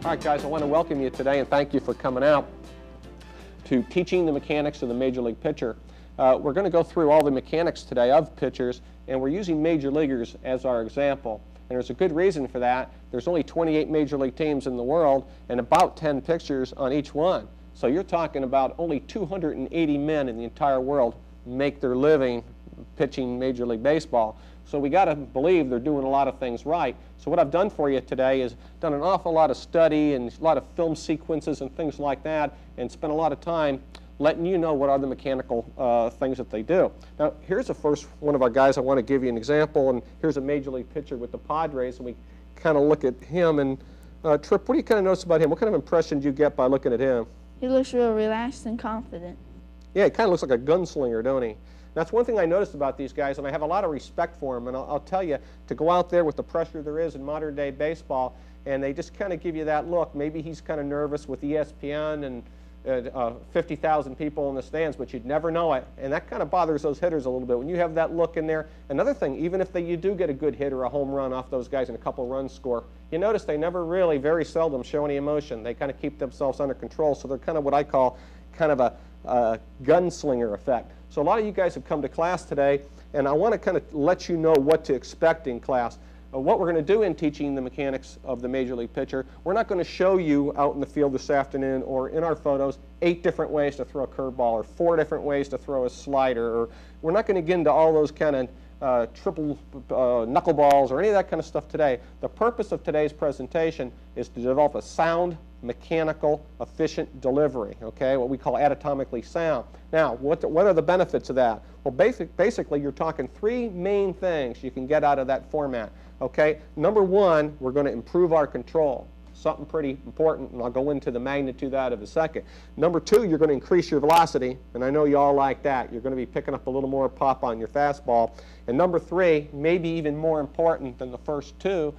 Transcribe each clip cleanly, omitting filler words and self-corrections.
All right, guys, I want to welcome you today and thank you for coming out to Teaching the Mechanics of the Major League Pitcher. We're going to go through all the mechanics today of pitchers, and we're using major leaguers as our example. And there's a good reason for that. There's only 28 major league teams in the world and about 10 pitchers on each one. So you're talking about only 280 men in the entire world make their living pitching Major League Baseball. So we got to believe they're doing a lot of things right. So what I've done for you today is done an awful lot of study and a lot of film sequences and things like that, and spent a lot of time letting you know what are the mechanical things that they do. Now, here's the first one of our guys. I want to give you an example, and here's a Major League pitcher with the Padres, and we kind of look at him. And Trip, what do you kind of notice about him? What kind of impression do you get by looking at him? He looks real relaxed and confident. Yeah, he kind of looks like a gunslinger, don't he? That's one thing I noticed about these guys, and I have a lot of respect for them. And I'll tell you, to go out there with the pressure there is in modern-day baseball, and they just kind of give you that look. Maybe he's kind of nervous with ESPN and 50,000 people in the stands, but you'd never know it. And that kind of bothers those hitters a little bit when you have that look in there. Another thing, even if you do get a good hit or a home run off those guys and a couple runs score, you notice they never really, very seldom show any emotion. They kind of keep themselves under control, so they're kind of what I call kind of a gunslinger effect. So a lot of you guys have come to class today, and I want to kind of let you know what to expect in class. What we're going to do in teaching the mechanics of the Major League pitcher, we're not going to show you out in the field this afternoon or in our photos 8 different ways to throw a curveball or 4 different ways to throw a slider. Or we're not going to get into all those kind of triple knuckleballs or any of that kind of stuff today. The purpose of today's presentation is to develop a sound, mechanical, efficient delivery, okay, what we call anatomically sound. Now, what are the benefits of that? Well, basically, you're talking 3 main things you can get out of that format, okay? Number 1, we're going to improve our control, something pretty important, and I'll go into the magnitude of that in a second. Number 2, you're going to increase your velocity, and I know you all like that. You're going to be picking up a little more pop on your fastball. And number 3, maybe even more important than the first 2,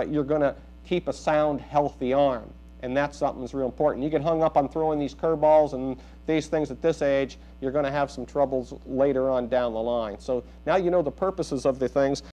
you're going to keep a sound, healthy arm. And that's something that's real important. You get hung up on throwing these curveballs and these things at this age, you're going to have some troubles later on down the line. So now you know the purposes of the things.